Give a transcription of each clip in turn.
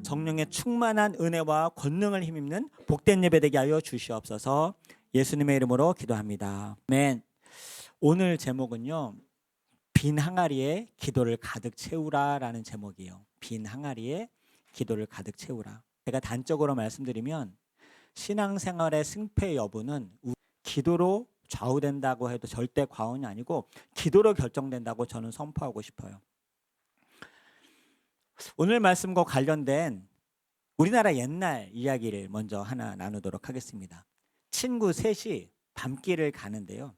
성령의 충만한 은혜와 권능을 힘입는 복된 예배 되게 하여 주시옵소서. 예수님의 이름으로 기도합니다. 아멘. 오늘 제목은요, 빈 항아리에 기도를 가득 채우라라는 제목이에요. 빈 항아리에 기도를 가득 채우라. 제가 단적으로 말씀드리면 신앙생활의 승패 여부는 기도로 좌우된다고 해도 절대 과언이 아니고 기도로 결정된다고 저는 선포하고 싶어요. 오늘 말씀과 관련된 우리나라 옛날 이야기를 먼저 하나 나누도록 하겠습니다. 친구 셋이 밤길을 가는데요,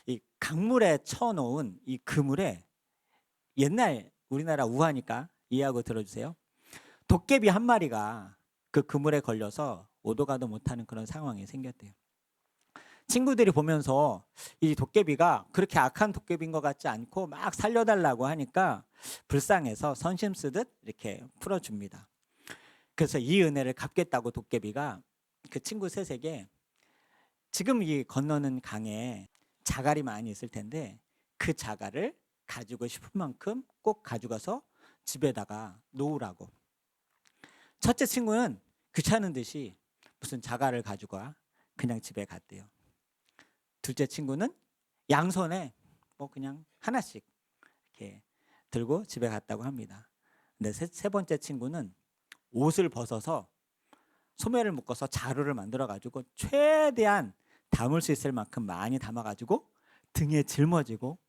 이 강물에 쳐놓은 이 그물에, 옛날 우리나라 우화니까 이해하고 들어주세요. 도깨비 한 마리가 그 그물에 걸려서 오도 가도 못하는 그런 상황이 생겼대요. 친구들이 보면서 이 도깨비가 그렇게 악한 도깨비인 것 같지 않고 막 살려달라고 하니까 불쌍해서 선심 쓰듯 이렇게 풀어줍니다. 그래서 이 은혜를 갚겠다고 도깨비가 그 친구 셋에게, 지금 이 건너는 강에 자갈이 많이 있을 텐데 그 자갈을 가지고 싶은 만큼 꼭 가져가서 집에다가 놓으라고. 첫째 친구는 귀찮은 듯이 무슨 자갈을 가지고 와 그냥 집에 갔대요. 둘째 친구는 양손에 뭐 그냥 하나씩 이렇게 들고 집에 갔다고 합니다. 근데 세 번째 친구는 옷을 벗어서 소매를 묶어서 자루를 만들어 가지고 최대한 담을 수 있을 만큼 많이 담아 가지고 등에 짊어지고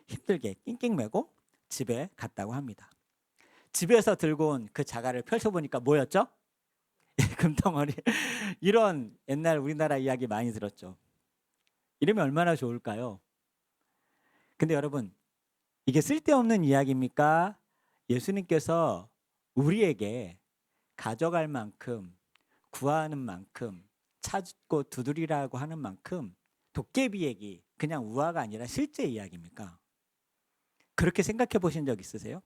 힘들게 낑낑 매고 집에 갔다고 합니다. 집에서 들고 온 그 자갈을 펼쳐보니까 뭐였죠? 금덩어리. 이런 옛날 우리나라 이야기 많이 들었죠. 이러면 얼마나 좋을까요? 근데 여러분, 이게 쓸데없는 이야기입니까? 예수님께서 우리에게 가져갈 만큼, 구하는 만큼, 찾고 두드리라고 하는 만큼 도깨비 얘기, 그냥 우화가 아니라 실제 이야기입니까? 그렇게 생각해 보신 적 있으세요?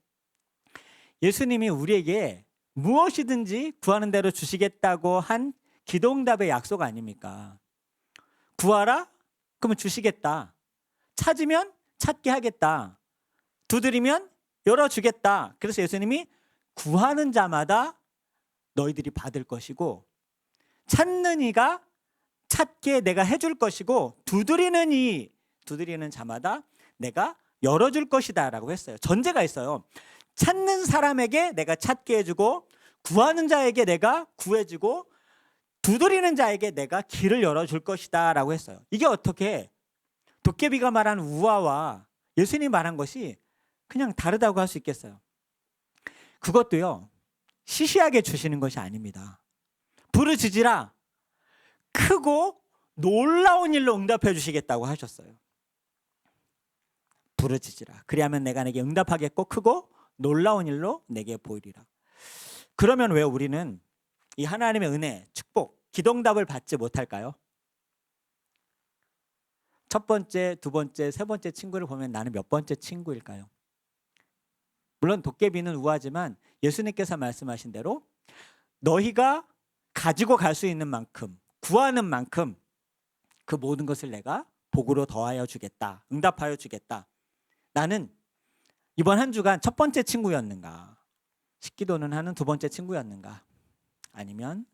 예수님이 우리에게 무엇이든지 구하는 대로 주시겠다고 한 기도응답의 약속 아닙니까? 구하라? 그러면 주시겠다. 찾으면 찾게 하겠다. 두드리면 열어주겠다. 그래서 예수님이 구하는 자마다 너희들이 받을 것이고, 찾는 이가 찾게 내가 해줄 것이고, 두드리는 자마다 내가 열어줄 것이다 라고 했어요. 전제가 있어요. 찾는 사람에게 내가 찾게 해주고, 구하는 자에게 내가 구해주고, 두드리는 자에게 내가 길을 열어줄 것이다 라고 했어요. 이게 어떻게 도깨비가 말한 우화와 예수님이 말한 것이 그냥 다르다고 할 수 있겠어요? 그것도요, 시시하게 주시는 것이 아닙니다. 부르짖으라, 크고 놀라운 일로 응답해 주시겠다고 하셨어요. 부르짖으라, 그리하면 내가 내게 응답하겠고 크고 놀라운 일로 내게 보이리라. 그러면 왜 우리는 이 하나님의 은혜, 축복, 기도응답을 받지 못할까요? 첫 번째, 두 번째, 세 번째 친구를 보면 나는 몇 번째 친구일까요? 물론 도깨비는 우하지만 예수님께서 말씀하신 대로 너희가 가지고 갈 수 있는 만큼, 구하는 만큼 그 모든 것을 내가 복으로 더하여 주겠다, 응답하여 주겠다. 나는 이번 한 주간 첫 번째 친구였는가, 식기도는 하는 두 번째 친구였는가, 아니면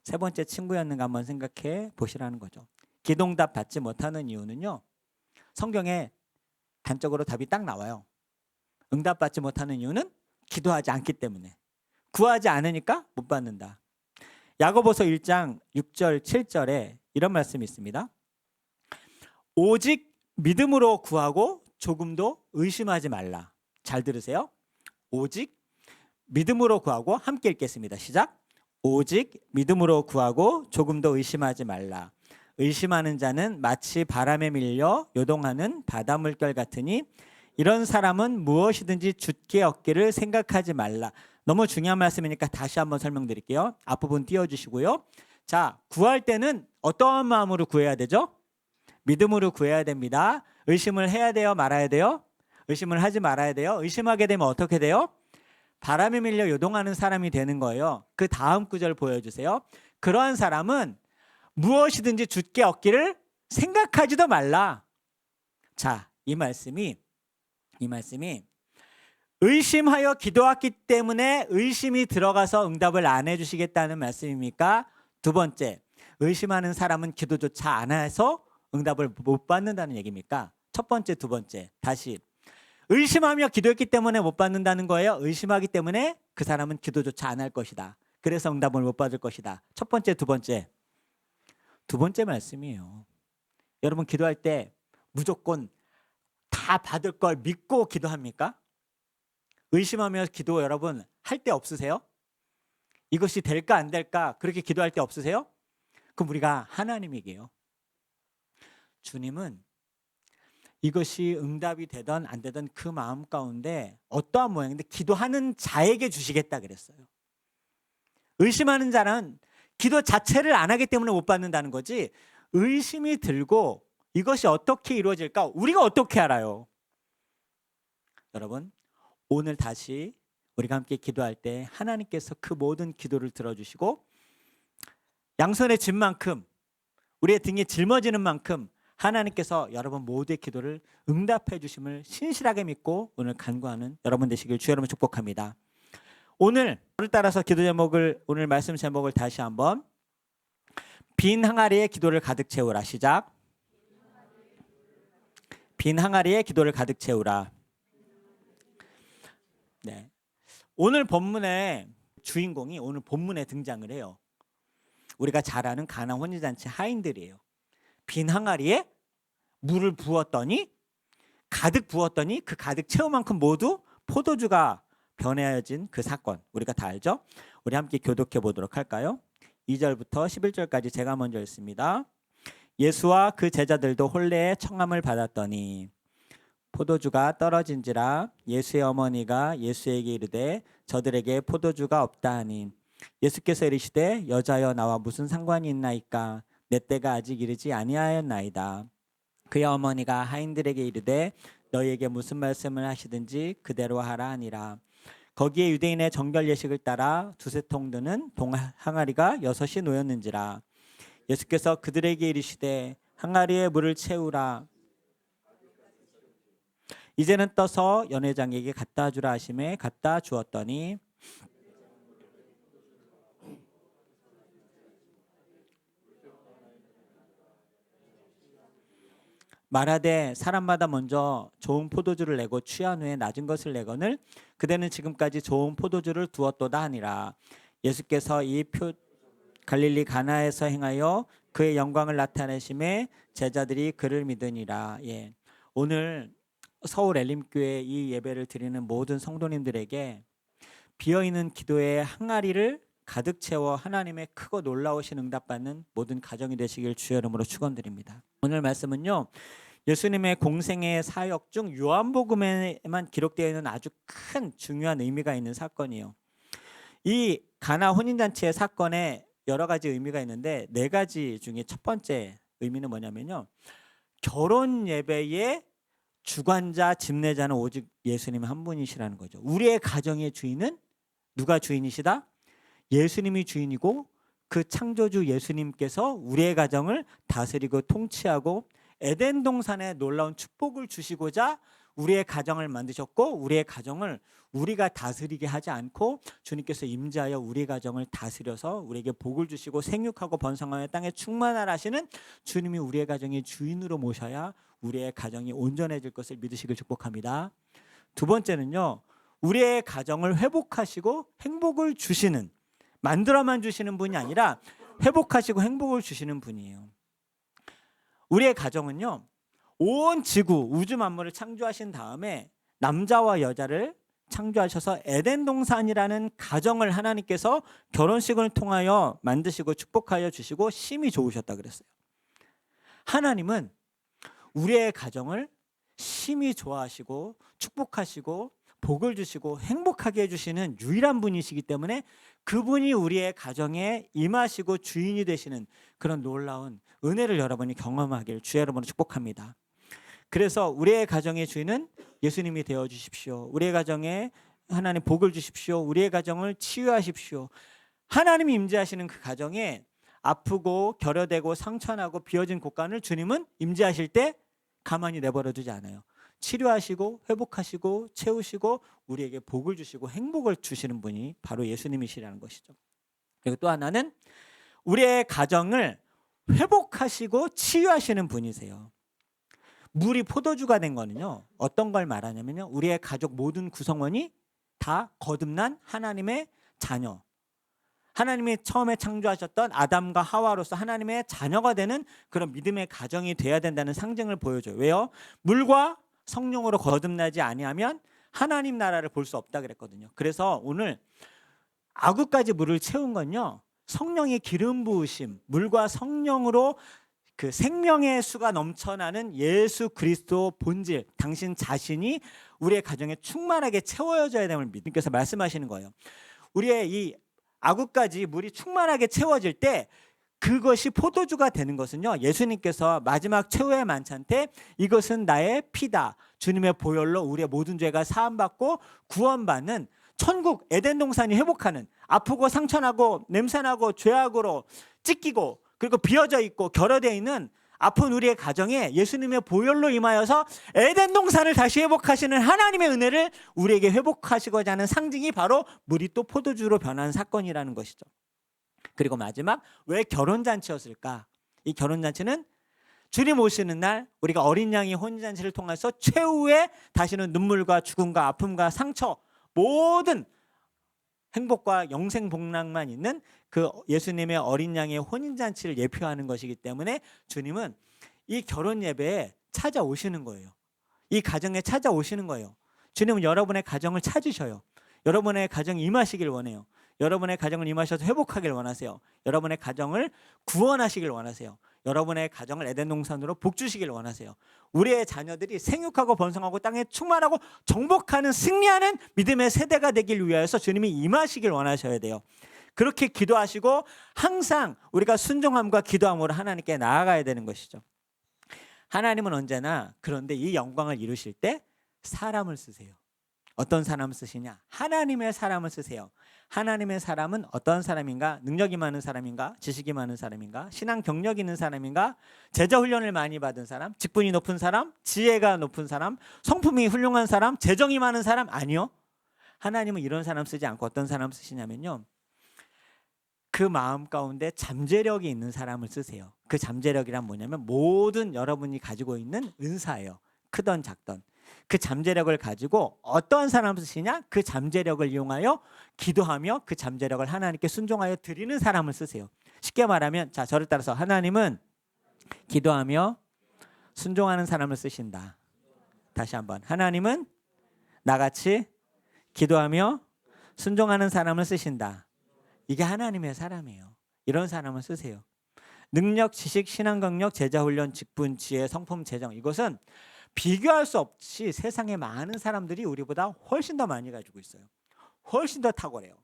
세 번째 친구였는가 한번 생각해 보시라는 거죠. 기도응답 받지 못하는 이유는요, 성경에 단적으로 답이 딱 나와요. 응답받지 못하는 이유는 기도하지 않기 때문에. 구하지 않으니까 못 받는다. 야고보서 1장 6절 7절에 이런 말씀이 있습니다. 오직 믿음으로 구하고 조금도 의심하지 말라. 잘 들으세요. 오직 믿음으로 구하고, 함께 읽겠습니다. 시작. 오직 믿음으로 구하고 조금도 의심하지 말라. 의심하는 자는 마치 바람에 밀려 요동하는 바닷물결 같으니 이런 사람은 무엇이든지 주께 얻기를 생각하지 말라. 너무 중요한 말씀이니까 다시 한번 설명드릴게요. 앞부분 띄워주시고요. 자, 구할 때는 어떠한 마음으로 구해야 되죠? 믿음으로 구해야 됩니다. 의심을 해야 돼요? 말아야 돼요? 의심을 하지 말아야 돼요. 의심하게 되면 어떻게 돼요? 바람에 밀려 요동하는 사람이 되는 거예요. 그 다음 구절 보여주세요. 그러한 사람은 무엇이든지 주께 얻기를 생각하지도 말라. 자, 이 말씀이 의심하여 기도했기 때문에 의심이 들어가서 응답을 안 해주시겠다는 말씀입니까? 두 번째, 의심하는 사람은 기도조차 안 해서 응답을 못 받는다는 얘기입니까? 첫 번째, 두 번째. 다시. 의심하며 기도했기 때문에 못 받는다는 거예요? 의심하기 때문에 그 사람은 기도조차 안 할 것이다. 그래서 응답을 못 받을 것이다. 첫 번째, 두 번째. 두 번째 말씀이에요. 여러분 기도할 때 무조건 다 받을 걸 믿고 기도합니까? 의심하며 기도 여러분 할 때 없으세요? 이것이 될까 안 될까 그렇게 기도할 때 없으세요? 그럼 우리가 하나님에게요. 주님은 이것이 응답이 되든 안 되든 그 마음 가운데 어떠한 모양인데 기도하는 자에게 주시겠다 그랬어요. 의심하는 자는 기도 자체를 안 하기 때문에 못 받는다는 거지, 의심이 들고 이것이 어떻게 이루어질까 우리가 어떻게 알아요? 여러분 오늘 다시 우리가 함께 기도할 때 하나님께서 그 모든 기도를 들어주시고 양손에 쥔 만큼 우리의 등에 짊어지는 만큼 하나님께서 여러분 모두의 기도를 응답해 주심을 신실하게 믿고 오늘 간구하는 여러분 되시길 주 여러분 축복합니다. 오늘 따라서 기도 제목을, 오늘 말씀 제목을 다시 한번, 빈 항아리에 기도를 가득 채우라. 시작. 빈 항아리에 기도를 가득 채우라. 네. 오늘 본문의 주인공이 오늘 본문에 등장을 해요. 우리가 잘 아는 가나 혼인잔치 하인들이에요. 빈 항아리에 물을 부었더니 가득 부었더니 그 가득 채운 만큼 모두 포도주가 변해진 그 사건 우리가 다 알죠? 우리 함께 교독해 보도록 할까요? 2절부터 11절까지 제가 먼저 읽습니다. 예수와 그 제자들도 혼례의 청함을 받았더니 포도주가 떨어진지라 예수의 어머니가 예수에게 이르되 저들에게 포도주가 없다 하니 예수께서 이르시되 여자여 나와 무슨 상관이 있나이까 내 때가 아직 이르지 아니하였나이다. 그의 어머니가 하인들에게 이르되 너희에게 무슨 말씀을 하시든지 그대로 하라 하니라. 거기에 유대인의 정결 예식을 따라 두세 통 드는 동 항아리가 6이 놓였는지라. 예수께서 그들에게 이르시되 항아리에 물을 채우라. 이제는 떠서 연회장에게 갖다 주라 하심에 갖다 주었더니 말하되 사람마다 먼저 좋은 포도주를 내고 취한 후에 낮은 것을 내거늘 그대는 지금까지 좋은 포도주를 두었도다 하니라. 예수께서 이 갈릴리 가나에서 행하여 그의 영광을 나타내심에 제자들이 그를 믿으니라. 예. 오늘 서울 엘림교회 이 예배를 드리는 모든 성도님들에게 비어있는 기도의 항아리를 가득 채워 하나님의 크고 놀라우신 응답받는 모든 가정이 되시길 주의 이름으로 축원드립니다. 오늘 말씀은요, 예수님의 공생의 사역 중 요한복음에만 기록되어 있는 아주 큰 중요한 의미가 있는 사건이에요. 이 가나 혼인잔치의 사건에 여러 가지 의미가 있는데 네 가지 중에 첫 번째 의미는 뭐냐면요, 결혼 예배의 주관자, 집례자는 오직 예수님 한 분이시라는 거죠. 우리의 가정의 주인은 누가 주인이시다? 예수님이 주인이고 그 창조주 예수님께서 우리의 가정을 다스리고 통치하고 에덴 동산에 놀라운 축복을 주시고자 우리의 가정을 만드셨고, 우리의 가정을 우리가 다스리게 하지 않고 주님께서 임재하여 우리 가정을 다스려서 우리에게 복을 주시고 생육하고 번성하여 땅에 충만하라 하시는 주님이 우리의 가정의 주인으로 모셔야 우리의 가정이 온전해질 것을 믿으시길 축복합니다. 두 번째는요, 우리의 가정을 회복하시고 행복을 주시는, 만들어만 주시는 분이 아니라 회복하시고 행복을 주시는 분이에요. 우리의 가정은요, 온 지구 우주 만물을 창조하신 다음에 남자와 여자를 창조하셔서 에덴 동산이라는 가정을 하나님께서 결혼식을 통하여 만드시고 축복하여 주시고 심히 좋으셨다 그랬어요. 하나님은 우리의 가정을 심히 좋아하시고 축복하시고 복을 주시고 행복하게 해주시는 유일한 분이시기 때문에 그분이 우리의 가정에 임하시고 주인이 되시는 그런 놀라운 은혜를 여러분이 경험하길 주의 이름으로 축복합니다. 그래서 우리의 가정의 주인은 예수님이 되어 주십시오. 우리의 가정에 하나님 복을 주십시오. 우리의 가정을 치유하십시오. 하나님이 임재하시는 그 가정에 아프고 결여되고 상처나고 비어진 곳간을 주님은 임재하실 때 가만히 내버려 두지 않아요. 치료하시고 회복하시고 채우시고 우리에게 복을 주시고 행복을 주시는 분이 바로 예수님이시라는 것이죠. 그리고 또 하나는 우리의 가정을 회복하시고 치유하시는 분이세요. 물이 포도주가 된 거는요, 어떤 걸 말하냐면요, 우리의 가족 모든 구성원이 다 거듭난 하나님의 자녀, 하나님이 처음에 창조하셨던 아담과 하와로서 하나님의 자녀가 되는 그런 믿음의 가정이 돼야 된다는 상징을 보여줘요. 왜요? 물과 성령으로 거듭나지 아니하면 하나님 나라를 볼 수 없다 그랬거든요. 그래서 오늘 아구까지 물을 채운 건요, 성령의 기름 부으심, 물과 성령으로 그 생명의 수가 넘쳐나는 예수 그리스도 본질, 당신 자신이 우리의 가정에 충만하게 채워져야 됨을 믿음께서 말씀하시는 거예요. 우리의 이 아구까지 물이 충만하게 채워질 때 그것이 포도주가 되는 것은요, 예수님께서 마지막 최후의 만찬 때 이것은 나의 피다, 주님의 보혈로 우리의 모든 죄가 사함받고 구원받는 천국 에덴 동산이 회복하는, 아프고 상처나고 냄새나고 죄악으로 찢기고 그리고 비어져 있고 결여되어 있는 아픈 우리의 가정에 예수님의 보혈로 임하여서 에덴 동산을 다시 회복하시는 하나님의 은혜를 우리에게 회복하시고자 하는 상징이 바로 물이 또 포도주로 변한 사건이라는 것이죠. 그리고 마지막, 왜 결혼잔치였을까? 이 결혼잔치는 주님 오시는 날 우리가 어린 양의 혼인잔치를 통해서 최후의 다시는 눈물과 죽음과 아픔과 상처, 모든 행복과 영생복락만 있는 그 예수님의 어린 양의 혼인잔치를 예표하는 것이기 때문에 주님은 이 결혼 예배에 찾아오시는 거예요. 이 가정에 찾아오시는 거예요. 주님은 여러분의 가정을 찾으셔요. 여러분의 가정에 임하시길 원해요. 여러분의 가정을 임하셔서 회복하길 원하세요. 여러분의 가정을 구원하시길 원하세요. 여러분의 가정을 에덴 동산으로 복주시길 원하세요. 우리의 자녀들이 생육하고 번성하고 땅에 충만하고 정복하는 승리하는 믿음의 세대가 되길 위하여서 주님이 임하시길 원하셔야 돼요. 그렇게 기도하시고 항상 우리가 순종함과 기도함으로 하나님께 나아가야 되는 것이죠. 하나님은 언제나 그런데 이 영광을 이루실 때 사람을 쓰세요. 어떤 사람을 쓰시냐? 하나님의 사람을 쓰세요. 하나님의 사람은 어떤 사람인가? 능력이 많은 사람인가? 지식이 많은 사람인가? 신앙 경력이 있는 사람인가? 제자 훈련을 많이 받은 사람? 직분이 높은 사람? 지혜가 높은 사람? 성품이 훌륭한 사람? 재정이 많은 사람? 아니요. 하나님은 이런 사람 쓰지 않고 어떤 사람 쓰시냐면요, 그 마음 가운데 잠재력이 있는 사람을 쓰세요. 그 잠재력이란 뭐냐면 모든 여러분이 가지고 있는 은사예요. 크던 작던. 그 잠재력을 가지고 어떤 사람을 쓰시냐? 그 잠재력을 이용하여 기도하며 그 잠재력을 하나님께 순종하여 드리는 사람을 쓰세요. 쉽게 말하면, 자, 저를 따라서 하나님은 기도하며 순종하는 사람을 쓰신다. 다시 한번, 하나님은 나같이 기도하며 순종하는 사람을 쓰신다. 이게 하나님의 사람이에요. 이런 사람을 쓰세요. 능력, 지식, 신앙 경력, 제자 훈련, 직분, 지혜, 성품, 재정, 이것은 비교할 수 없이 세상에 많은 사람들이 우리보다 훨씬 더 많이 가지고 있어요. 훨씬 더 탁월해요.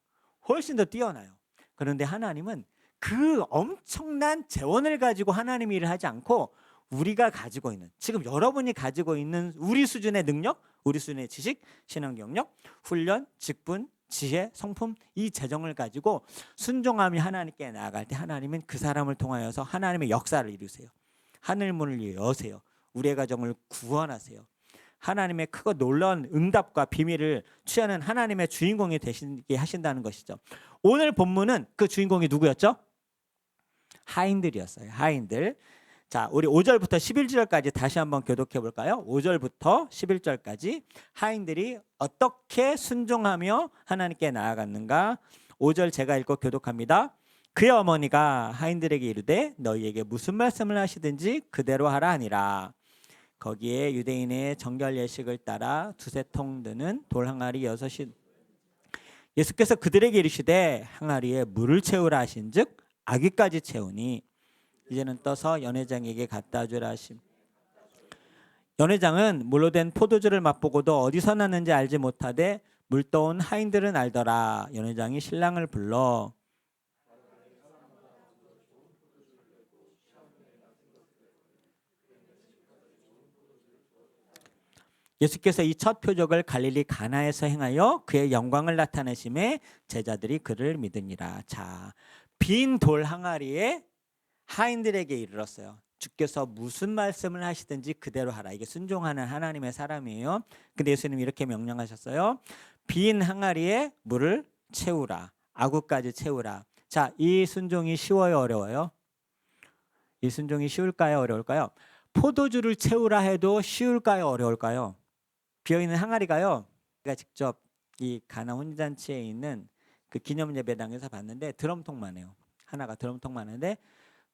훨씬 더 뛰어나요. 그런데 하나님은 그 엄청난 재원을 가지고 하나님이 일을 하지 않고 우리가 가지고 있는, 지금 여러분이 가지고 있는 우리 수준의 능력, 우리 수준의 지식, 신앙 경력, 훈련, 직분, 지혜, 성품, 이 재정을 가지고 순종함이 하나님께 나아갈 때 하나님은 그 사람을 통하여서 하나님의 역사를 이루세요. 하늘문을 여세요. 우리의 가정을 구원하세요. 하나님의 크고 놀라운 응답과 비밀을 취하는 하나님의 주인공이 되시게 하신다는 것이죠. 오늘 본문은 그 주인공이 누구였죠? 하인들이었어요. 하인들. 자, 우리 5절부터 11절까지 다시 한번 교독해 볼까요? 5절부터 11절까지 하인들이 어떻게 순종하며 하나님께 나아갔는가? 5절 제가 읽고 교독합니다. 그의 어머니가 하인들에게 이르되 너희에게 무슨 말씀을 하시든지 그대로 하라 하니라. 거기에 유대인의 정결 예식을 따라 두세 통 드는 돌 항아리 6이 예수께서 그들에게 이르시되 항아리에 물을 채우라 하신즉 아귀까지 채우니 이제는 떠서 연회장에게 갖다 주라 하심. 연회장은 물로 된 포도주를 맛보고도 어디서 났는지 알지 못하되 물 떠온 하인들은 알더라. 연회장이 신랑을 불러 예수께서 이 첫 표적을 갈릴리 가나에서 행하여 그의 영광을 나타내심에 제자들이 그를 믿으니라. 자, 빈 돌 항아리에 하인들에게 이르렀어요. 주께서 무슨 말씀을 하시든지 그대로 하라. 이게 순종하는 하나님의 사람이에요. 근데 예수님이 이렇게 명령하셨어요. 빈 항아리에 물을 채우라. 아구까지 채우라. 자, 이 순종이 쉬워요, 어려워요? 이 순종이 쉬울까요, 어려울까요? 포도주를 채우라 해도 쉬울까요, 어려울까요? 비어있는 항아리가요. 제가 직접 이 가나 혼인잔치에 있는 그 기념 예배당에서 봤는데 드럼통만 해요. 하나가 드럼통만 하는데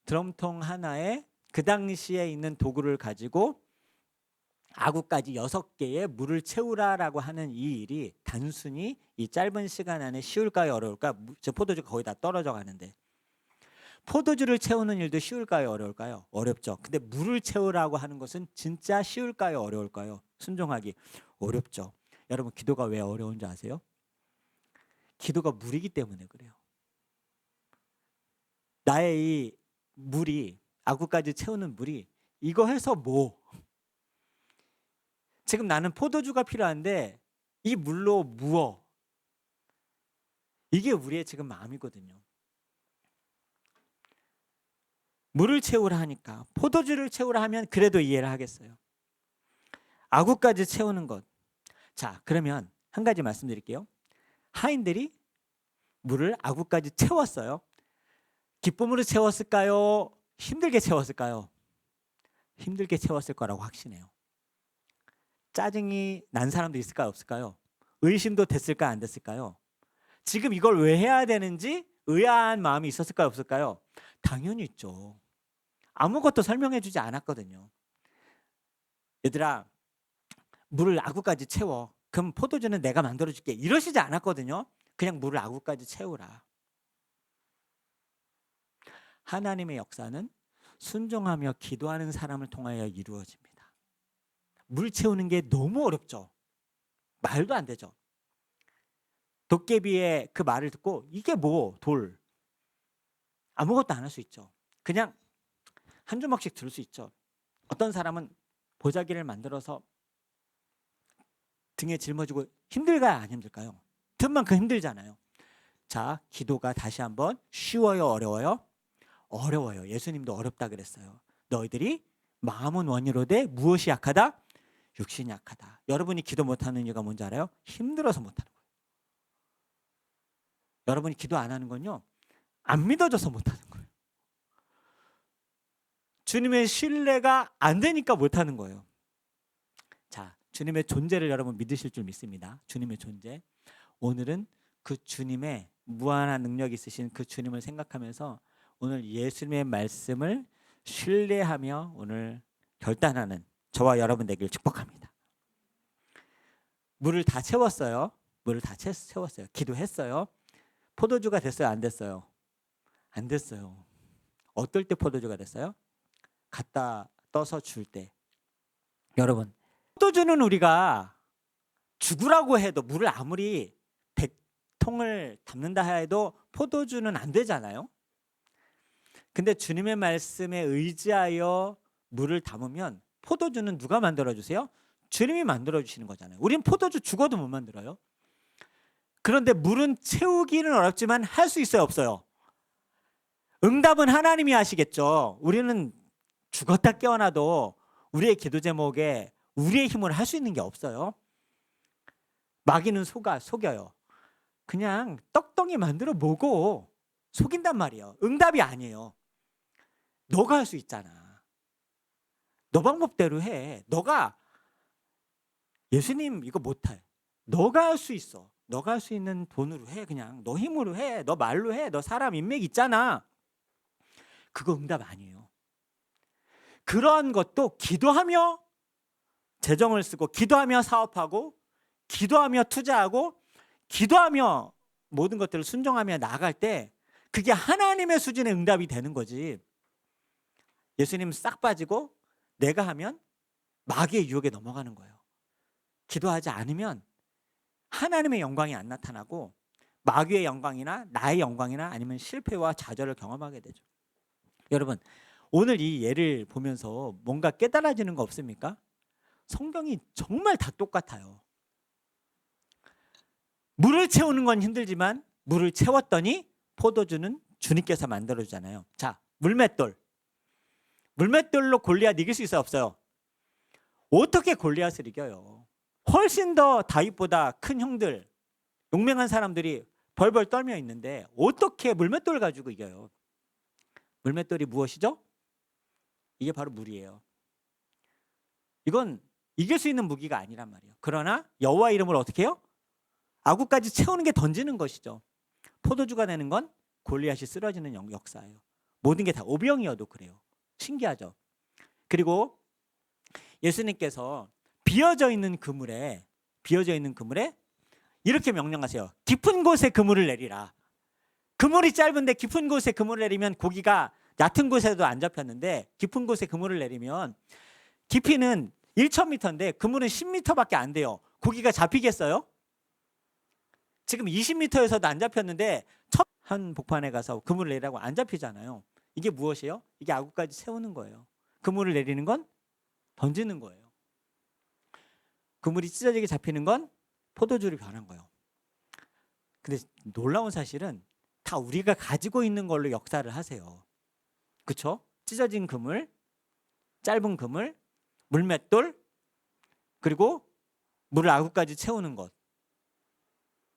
드럼통 하나에 그 당시에 있는 도구를 가지고 아구까지 6개의 물을 채우라라고 하는 이 일이 단순히 이 짧은 시간 안에 쉬울까요, 어려울까요? 저 포도주가 거의 다 떨어져 가는데 포도주를 채우는 일도 쉬울까요, 어려울까요? 어렵죠. 근데 물을 채우라고 하는 것은 진짜 쉬울까요, 어려울까요? 순종하기 어렵죠. 여러분, 기도가 왜 어려운 줄 아세요? 기도가 물이기 때문에 그래요. 나의 이 물이, 아구까지 채우는 물이 이거 해서 뭐? 지금 나는 포도주가 필요한데 이 물로 무어. 이게 우리의 지금 마음이거든요. 물을 채우라 하니까, 포도주를 채우라 하면 그래도 이해를 하겠어요. 아구까지 채우는 것. 자, 그러면 한 가지 말씀드릴게요. 하인들이 물을 아구까지 채웠어요. 기쁨으로 채웠을까요? 힘들게 채웠을까요? 힘들게 채웠을 거라고 확신해요. 짜증이 난 사람도 있을까요, 없을까요? 의심도 됐을까요, 안 됐을까요? 지금 이걸 왜 해야 되는지 의아한 마음이 있었을까요, 없을까요? 당연히 있죠. 아무것도 설명해 주지 않았거든요. 얘들아, 물을 아구까지 채워. 그럼 포도주는 내가 만들어 줄게. 이러시지 않았거든요. 그냥 물을 아구까지 채우라. 하나님의 역사는 순종하며 기도하는 사람을 통하여 이루어집니다. 물 채우는 게 너무 어렵죠. 말도 안 되죠. 도깨비의 그 말을 듣고 이게 뭐 돌. 아무것도 안 할 수 있죠. 그냥 한 주먹씩 들 수 있죠. 어떤 사람은 보자기를 만들어서 등에 짊어지고 힘들까요, 안 힘들까요? 든 만큼 힘들잖아요. 자, 기도가 다시 한번 쉬워요, 어려워요? 어려워요. 예수님도 어렵다 그랬어요. 너희들이 마음은 원이로되 무엇이 약하다? 육신이 약하다. 여러분이 기도 못하는 이유가 뭔지 알아요? 힘들어서 못하는 거예요. 여러분이 기도 안 하는 건요, 안 믿어져서 못하는 거예요. 주님의 신뢰가 안 되니까 못하는 거예요. 자, 주님의 존재를 여러분 믿으실 줄 믿습니다. 주님의 존재. 오늘은 그 주님의 무한한 능력이 있으신 그 주님을 생각하면서 오늘 예수님의 말씀을 신뢰하며 오늘 결단하는 저와 여러분 되길 축복합니다. 물을 다 채웠어요. 물을 다 채웠어요. 기도했어요. 포도주가 됐어요, 안 됐어요? 안 됐어요. 어떨 때 포도주가 됐어요? 갖다 떠서 줄 때. 여러분, 포도주는 우리가 죽으라고 해도, 물을 아무리 100통을 담는다 해도 포도주는 안 되잖아요. 근데 주님의 말씀에 의지하여 물을 담으면 포도주는 누가 만들어주세요? 주님이 만들어주시는 거잖아요. 우리는 포도주 죽어도 못 만들어요. 그런데 물은 채우기는 어렵지만 할 수 있어요, 없어요? 응답은 하나님이 하시겠죠. 우리는 죽었다 깨어나도 우리의 기도 제목에 우리의 힘으로 할 수 있는 게 없어요. 마귀는 속여요. 그냥 떡덩이 만들어 보고 속인단 말이에요. 응답이 아니에요. 너가 할 수 있잖아. 너 방법대로 해. 너가 예수님 이거 못해. 너가 할 수 있어. 너가 할 수 있는 돈으로 해. 그냥 너 힘으로 해. 너 말로 해. 너 사람 인맥 있잖아. 그거 응답 아니에요. 그러한 것도 기도하며 재정을 쓰고, 기도하며 사업하고, 기도하며 투자하고, 기도하며 모든 것들을 순종하며 나아갈 때 그게 하나님의 수준의 응답이 되는 거지. 예수님 싹 빠지고 내가 하면 마귀의 유혹에 넘어가는 거예요. 기도하지 않으면 하나님의 영광이 안 나타나고 마귀의 영광이나 나의 영광이나 아니면 실패와 좌절을 경험하게 되죠. 여러분, 오늘 이 예를 보면서 뭔가 깨달아지는 거 없습니까? 성경이 정말 다 똑같아요. 물을 채우는 건 힘들지만 물을 채웠더니 포도주는 주님께서 만들어주잖아요. 자, 물맷돌. 물맷돌로 골리앗 이길 수 있어요, 없어요? 어떻게 골리앗을 이겨요? 훨씬 더 다윗보다 큰 형들, 용맹한 사람들이 벌벌 떨며 있는데 어떻게 물맷돌 가지고 이겨요? 물맷돌이 무엇이죠? 이게 바로 물이에요. 이건 이길 수 있는 무기가 아니란 말이에요. 그러나 여호와 이름을 어떻게 해요? 아구까지 채우는 게 던지는 것이죠. 포도주가 되는 건 골리앗이 쓰러지는 역사예요. 모든 게 다 오병이어도 그래요. 신기하죠. 그리고 예수님께서 비어져 있는 그물에 이렇게 명령하세요. 깊은 곳에 그물을 내리라. 그물이 짧은데 깊은 곳에 그물을 내리면 고기가 얕은 곳에도 안 잡혔는데 깊은 곳에 그물을 내리면 깊이는 1,000m인데 그물은 10m밖에 안 돼요. 고기가 잡히겠어요? 지금 20m에서도 안 잡혔는데 한 복판에 가서 그물을 내리라고 안 잡히잖아요. 이게 무엇이에요? 이게 아구까지 세우는 거예요. 그물을 내리는 건 던지는 거예요. 그물이 찢어지게 잡히는 건 포도주를 변한 거예요. 근데 놀라운 사실은 다 우리가 가지고 있는 걸로 역사를 하세요. 그렇죠? 찢어진 그물, 짧은 그물, 물맷돌, 그리고 물을 아구까지 채우는 것.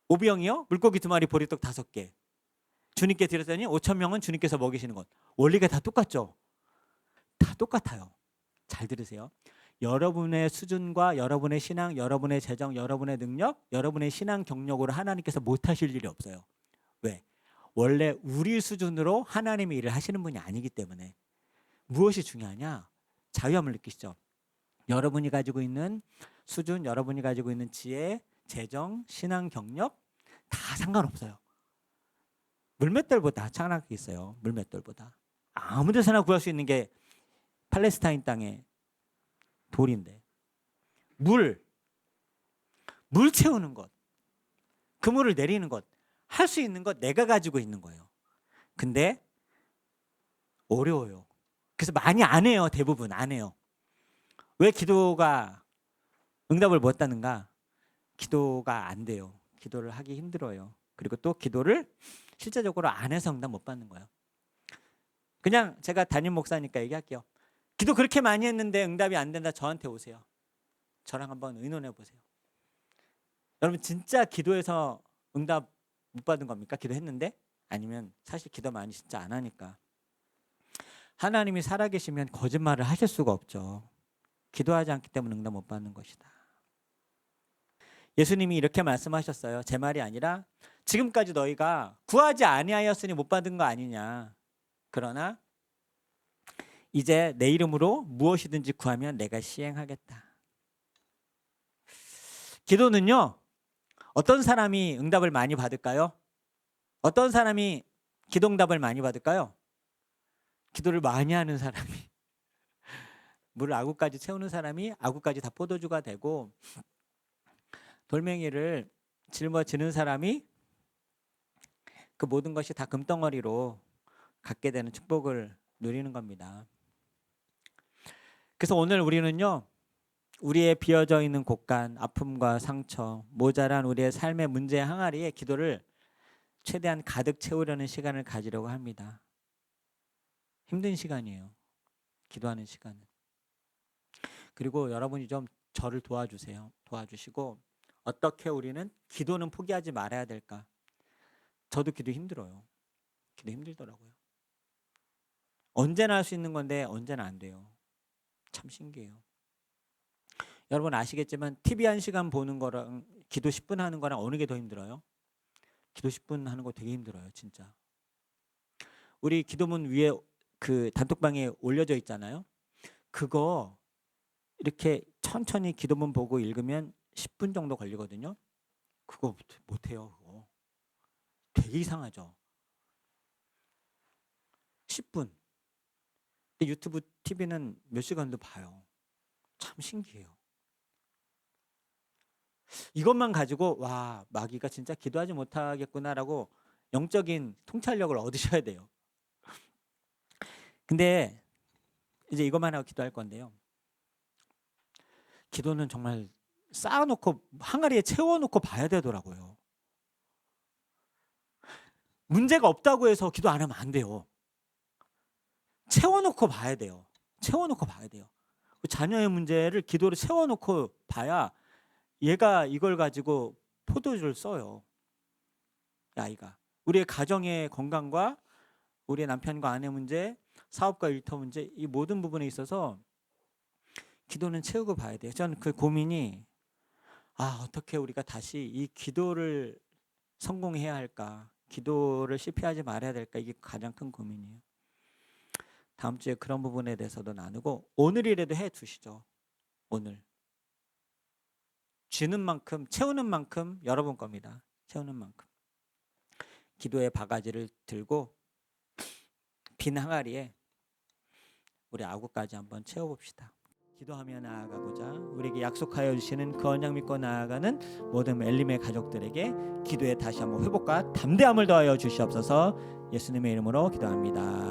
오병이요? 물고기 2마리, 보리떡 5개. 주님께 드렸더니 5,000명은 주님께서 먹이시는 것. 원리가 다 똑같죠? 다 똑같아요. 잘 들으세요. 여러분의 수준과 여러분의 신앙, 여러분의 재정, 여러분의 능력, 여러분의 신앙 경력으로 하나님께서 못하실 일이 없어요. 왜? 원래 우리 수준으로 하나님의 일을 하시는 분이 아니기 때문에. 무엇이 중요하냐? 자유함을 느끼시죠? 여러분이 가지고 있는 수준, 여러분이 가지고 있는 지혜, 재정, 신앙 경력 다 상관없어요. 물맷돌보다 찬악이 있어요. 물맷돌보다. 아무 데서나 구할 수 있는 게 팔레스타인 땅의 돌인데 물 채우는 것, 그물을 내리는 것, 할 수 있는 것 내가 가지고 있는 거예요. 근데 어려워요. 그래서 많이 안 해요. 대부분 안 해요. 왜 기도가 응답을 못 받는가? 기도가 안 돼요. 기도를 하기 힘들어요. 그리고 또 기도를 실제적으로 안 해서 응답 못 받는 거예요. 그냥 제가 담임 목사니까 얘기할게요. 기도 그렇게 많이 했는데 응답이 안 된다, 저한테 오세요. 저랑 한번 의논해 보세요. 여러분 진짜 기도해서 응답 못 받은 겁니까? 기도했는데? 아니면 사실 기도 많이 진짜 안 하니까. 하나님이 살아계시면 거짓말을 하실 수가 없죠. 기도하지 않기 때문에 응답 못 받는 것이다. 예수님이 이렇게 말씀하셨어요. 제 말이 아니라 지금까지 너희가 구하지 아니하였으니 못 받은 거 아니냐. 그러나 이제 내 이름으로 무엇이든지 구하면 내가 시행하겠다. 기도는요, 어떤 사람이 응답을 많이 받을까요? 어떤 사람이 기도응답을 많이 받을까요? 기도를 많이 하는 사람이, 물을 아구까지 채우는 사람이 아구까지 다 포도주가 되고, 돌멩이를 짊어지는 사람이 그 모든 것이 다 금덩어리로 갖게 되는 축복을 누리는 겁니다. 그래서 오늘 우리는요, 우리의 비어져 있는 곳간, 아픔과 상처, 모자란 우리의 삶의 문제의 항아리에 기도를 최대한 가득 채우려는 시간을 가지려고 합니다. 힘든 시간이에요. 기도하는 시간은. 그리고 여러분이 좀 저를 도와주세요. 도와주시고 어떻게 우리는 기도는 포기하지 말아야 될까? 저도 기도 힘들어요. 기도 힘들더라고요. 언제나 할 수 있는 건데 언제나 안 돼요. 참 신기해요. 여러분 아시겠지만 TV 1시간 보는 거랑 기도 10분 하는 거랑 어느 게 더 힘들어요? 기도 10분 하는 거 되게 힘들어요, 진짜. 우리 기도문 위에 그 단톡방에 올려져 있잖아요. 그거 이렇게 천천히 기도문 보고 읽으면 10분 정도 걸리거든요. 그거 못해요. 그거 되게 이상하죠. 10분. 근데 유튜브 TV는 몇 시간도 봐요. 참 신기해요. 이것만 가지고 와, 마귀가 진짜 기도하지 못하겠구나라고 영적인 통찰력을 얻으셔야 돼요. 근데 이제 이것만 하고 기도할 건데요. 기도는 정말 쌓아놓고 항아리에 채워놓고 봐야 되더라고요. 문제가 없다고 해서 기도 안 하면 안 돼요. 채워놓고 봐야 돼요. 채워놓고 봐야 돼요. 그 자녀의 문제를 기도로 채워놓고 봐야 얘가 이걸 가지고 포도주를 써요. 아이가. 우리의 가정의 건강과 우리의 남편과 아내 문제, 사업과 일터 문제, 이 모든 부분에 있어서 기도는 채우고 봐야 돼요. 저는 그 고민이 어떻게 우리가 다시 이 기도를 성공해야 할까? 기도를 실패하지 말아야 될까? 이게 가장 큰 고민이에요. 다음 주에 그런 부분에 대해서도 나누고 오늘이라도 해 두시죠. 오늘. 주는 만큼, 채우는 만큼 여러분 겁니다. 채우는 만큼. 기도의 바가지를 들고 빈 항아리에 우리 아구까지 한번 채워봅시다. 기도하며 나아가고자 우리에게 약속하여 주시는 그 언약 믿고 나아가는 모든 엘림의 가족들에게 기도에 다시 한번 회복과 담대함을 더하여 주시옵소서. 예수님의 이름으로 기도합니다.